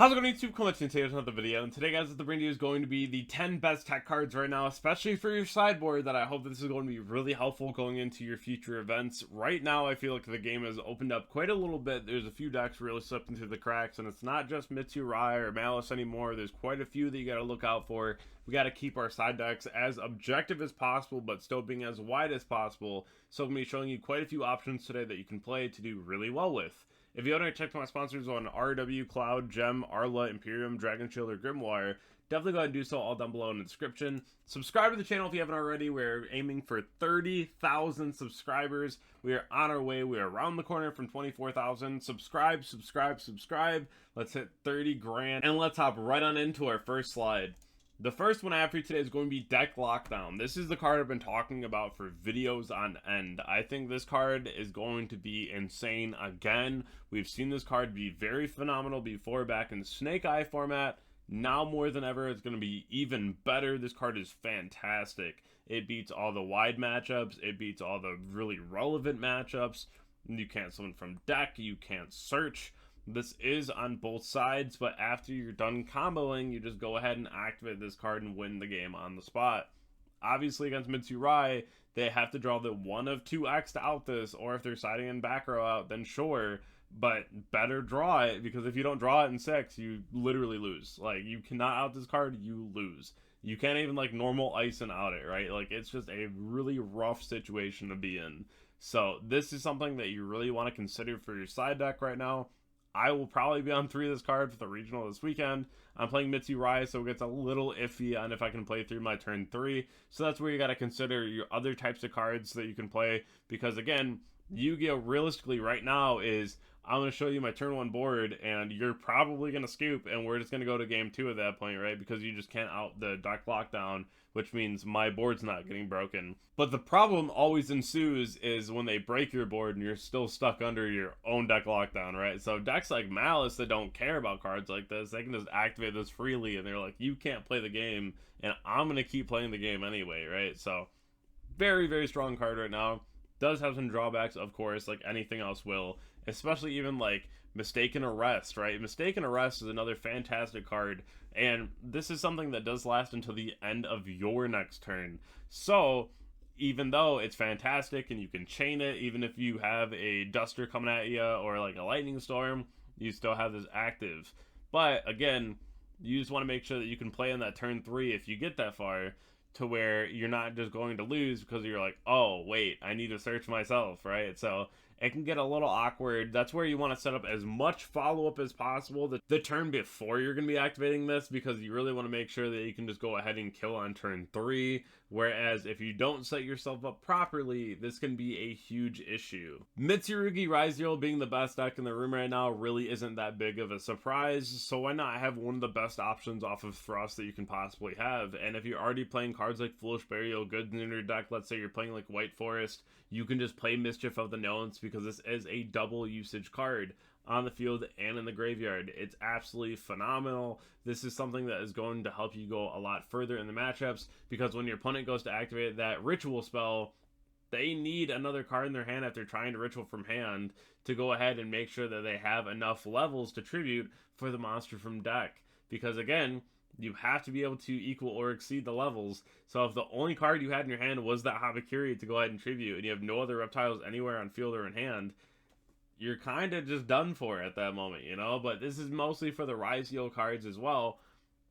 How's it going, YouTube? Collection today with another video, and today, guys, what the bring to you is going to be the 10 best tech cards right now, especially for your sideboard. That I hope this is going to be really helpful going into your future events. Right now, I feel like the game has opened up quite a little bit. There's a few decks really slipping through the cracks, and it's not just Mitsurai or Malice anymore. There's quite a few that you got to look out for. We got to keep our side decks as objective as possible, but still being as wide as possible. So I'm going to be showing you quite a few options today that you can play to do really well with. If you want to check my sponsors on RW, Cloud, Gem, Arla, Imperium, Dragonshield, or Grimoire, definitely go ahead and do so all down below in the description. Subscribe to the channel if you haven't already. We're aiming for 30,000 subscribers. We are on our way. We are around the corner from 24,000. Subscribe. Let's hit 30 grand. And let's hop right on into our first slide. The first one I have for you today is going to be Deck Lockdown. This is the card I've been talking about for videos on end. I think this card is going to be insane again. We've seen this card be very phenomenal before back in Snake Eye format. Now more than ever, it's going to be even better. This card is fantastic. It beats all the wide matchups. It beats all the really relevant matchups. You can't summon from deck. You can't search. This is on both sides, but after you're done comboing, you just go ahead and activate this card and win the game on the spot. Obviously, against Mitsurai, they have to draw the one of two X to out this, or if they're siding in back row out, then sure, but better draw it, because if you don't draw it in 6, you literally lose. Like, you cannot out this card, you lose. You can't even, like, normal ice and out it, right? Like, it's just a really rough situation to be in. So, this is something that you really want to consider for your side deck right now. I will probably be on 3 of this card for the regional this weekend. I'm playing Mitsurai, so it gets a little iffy on if I can play through my turn 3. So that's where you got to consider your other types of cards that you can play. Because again, Yu-Gi-Oh! Realistically right now is, I'm going to show you my turn 1 board, and you're probably going to scoop, and we're just going to go to game 2 at that point, right? Because you just can't out the deck lockdown, which means my board's not getting broken. But the problem always ensues is when they break your board and you're still stuck under your own deck lockdown, right? So decks like Malice that don't care about cards like this, they can just activate this freely, and they're like, you can't play the game, and I'm going to keep playing the game anyway, right? So very, very strong card right now. Does have some drawbacks, of course, like anything else will, especially even like Mistaken Arrest, right? Mistaken Arrest is another fantastic card, and this is something that does last until the end of your next turn. So even though it's fantastic and you can chain it, even if you have a duster coming at you or like a lightning storm, you still have this active. But again, you just want to make sure that you can play on that turn 3 if you get that far, to where you're not just going to lose because you're like, oh wait, I need to search myself, right? So it can get a little awkward. That's where you want to set up as much follow-up as possible the turn before you're going to be activating this, because you really want to make sure that you can just go ahead and kill on turn 3. Whereas if you don't set yourself up properly, this can be a huge issue. Mitsurugi Raizero being the best deck in the room right now really isn't that big of a surprise, so why not have one of the best options off of Thrust that you can possibly have? And if you're already playing cards like Foolish Burial good in your deck, let's say you're playing like White Forest, you can just play Mischief of the Knowns, because this is a double usage card on the field and in the graveyard. It's absolutely phenomenal. This is something that is going to help you go a lot further in the matchups, because when your opponent goes to activate that ritual spell, they need another card in their hand after trying to ritual from hand to go ahead and make sure that they have enough levels to tribute for the monster from deck. Because again, you have to be able to equal or exceed the levels. So if the only card you had in your hand was that Habakiri to go ahead and tribute, and you have no other reptiles anywhere on field or in hand, you're kind of just done for at that moment, you know? But this is mostly for the Raizero cards as well.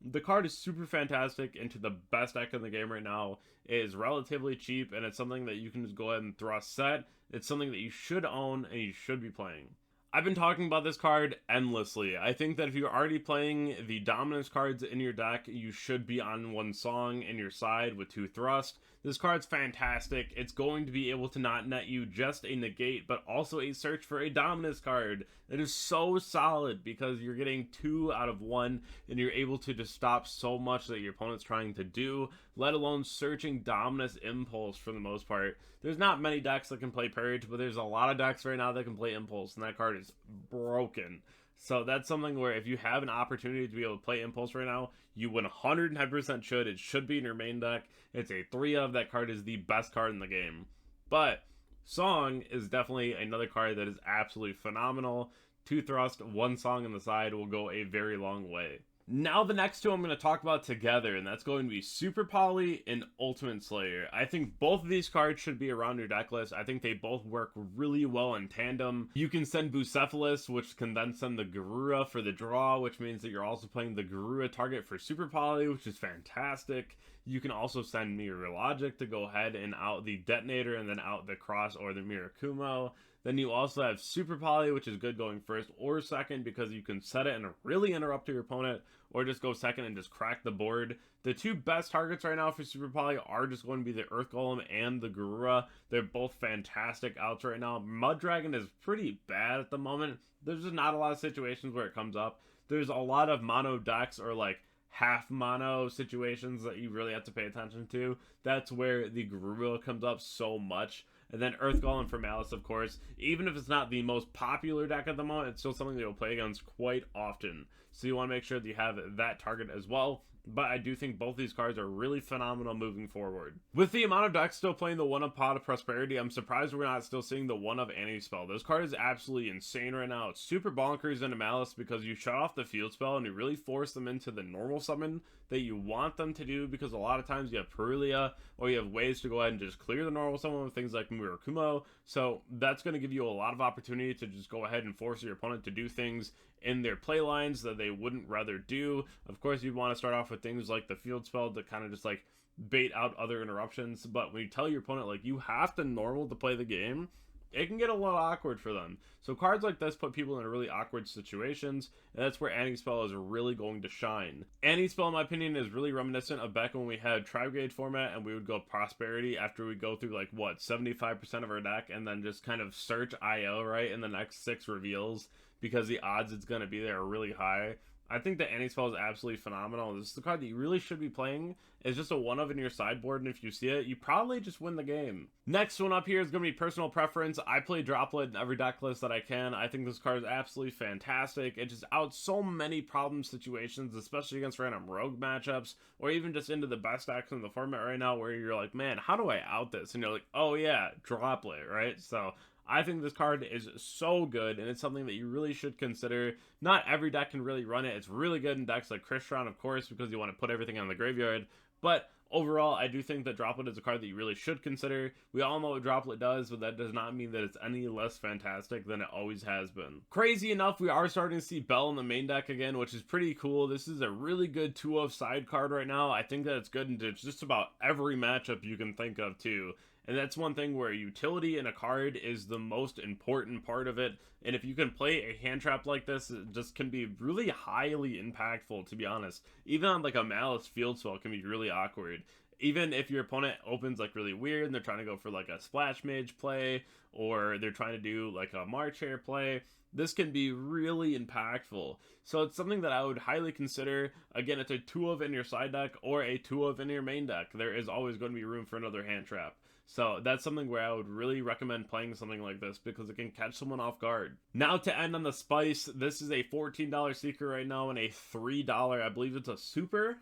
The card is super fantastic into the best deck in the game right now. It is relatively cheap, and it's something that you can just go ahead and thrust set. It's something that you should own and you should be playing. I've been talking about this card endlessly. I think that if you're already playing the dominance cards in your deck, you should be on 1 song in your side with 2 thrust. This card's fantastic. It's going to be able to not net you just a negate, but also a search for a dominance card. It is so solid because you're getting 2 out of 1, and you're able to just stop so much that your opponent's trying to do, let alone searching dominance impulse for the most part. There's not many decks that can play Purge, but there's a lot of decks right now that can play Impulse, and that card is broken. So that's something where if you have an opportunity to be able to play Impulse right now, you 110% should. It should be in your main deck. It's a 3 of. That card is the best card in the game. But Song is definitely another card that is absolutely phenomenal. 2 thrust, 1 song on the side will go a very long way. Now the next two I'm going to talk about together, and that's going to be Super Poly and Ultimate Slayer. I think both of these cards should be around your deck list. I think they both work really well in tandem. You can send Bucephalus, which can then send the Garura for the draw, which means that you're also playing the Garura target for Super Poly, which is fantastic. You can also send Mirror Logic to go ahead and out the Detonator and then out the Cross or the Mirakumo. Then you also have Super Poly, which is good going first or second because you can set it and really interrupt your opponent, or just go second and just crack the board. The two best targets right now for Super Poly are just going to be the Earth Golem and the Garura. They're both fantastic outs right now. Mud Dragon is pretty bad at the moment. There's just not a lot of situations where it comes up. There's a lot of mono decks or like half mono situations that you really have to pay attention to. That's where the Garura comes up so much. And then Earth Golem for Malice, of course. Even if it's not the most popular deck at the moment, it's still something that you'll play against quite often. So you want to make sure that you have that target as well. But I do think both these cards are really phenomenal moving forward. With the amount of decks still playing the 1-of Pot of Prosperity, I'm surprised we're not still seeing the 1-of Anti-Spell. This card is absolutely insane right now. It's super bonkers into Malice because you shut off the field spell and you really force them into the normal summon that you want them to do, because a lot of times you have Perulia or you have ways to go ahead and just clear the normal summon with things like Murakumo. So that's going to give you a lot of opportunity to just go ahead and force your opponent to do things in their play lines that they wouldn't rather do. Of course, you'd want to start off with things like the field spell to kind of just like bait out other interruptions, but when you tell your opponent like you have to normal to play the game, it can get a little awkward for them. So cards like this put people in really awkward situations, and that's where Anti-Spell is really going to shine. Anti-Spell, in my opinion, is really reminiscent of back when we had Tri-Grade format and we would go Prosperity after we go through like, what, 75% of our deck, and then just kind of search IO, right, in the next 6 reveals, because the odds it's going to be there are really high. I think that Anti-Spell is absolutely phenomenal. This is the card that you really should be playing. It's just a 1-of in your sideboard, and if you see it, you probably just win the game. Next one up here is going to be personal preference. I play Droplet in every deck list that I can. I think this card is absolutely fantastic. It just outs so many problem situations, especially against random rogue matchups, or even just into the best decks in the format right now where you're like, man, how do I out this? And you're like, oh yeah, Droplet, right? So I think this card is so good, and it's something that you really should consider. Not every deck can really run it. It's really good in decks like Crystron, of course, because you want to put everything on the graveyard. But overall, I do think that Droplet is a card that you really should consider. We all know what Droplet does, but that does not mean that it's any less fantastic than it always has been. Crazy enough, we are starting to see Bell in the main deck again, which is pretty cool. This is a really good 2-of side card right now. I think that it's good into just about every matchup you can think of, too. And that's one thing where utility in a card is the most important part of it. And if you can play a hand trap like this, it just can be really highly impactful, to be honest. Even on like a Malice field spell, it can be really awkward. Even if your opponent opens like really weird and they're trying to go for like a Splash Mage play, or they're trying to do like a March Hare play, this can be really impactful. So it's something that I would highly consider. Again, it's a 2-of in your side deck or a 2-of in your main deck. There is always going to be room for another hand trap. So that's something where I would really recommend playing something like this because it can catch someone off guard. Now to end on the spice, this is a $14 Seeker right now and a $3, I believe it's a Super.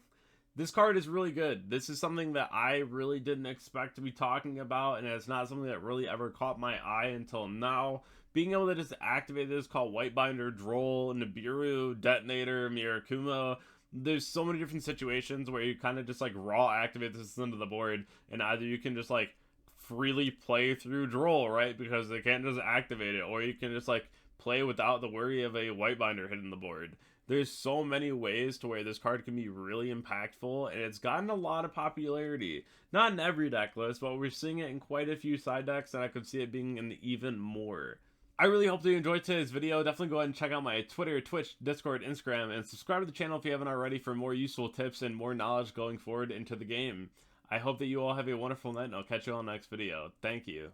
This card is really good. This is something that I really didn't expect to be talking about, and it's not something that really ever caught my eye until now. Being able to just activate this, called Whitebinder, Droll, Nibiru, Detonator, Mirakumo. There's so many different situations where you kind of just like raw activate this into the board, and either you can just like freely play through Droll, right, because they can't just activate it, or you can just like play without the worry of a Whitebinder hitting the board. There's so many ways to where this card can be really impactful, and it's gotten a lot of popularity. Not in every deck list, but we're seeing it in quite a few side decks, and I could see it being in even more. I really hope that you enjoyed today's video. Definitely go ahead and check out my Twitter, Twitch, Discord, Instagram, and subscribe to the channel if you haven't already for more useful tips and more knowledge going forward into the game. I hope that you all have a wonderful night, and I'll catch you all in the next video. Thank you.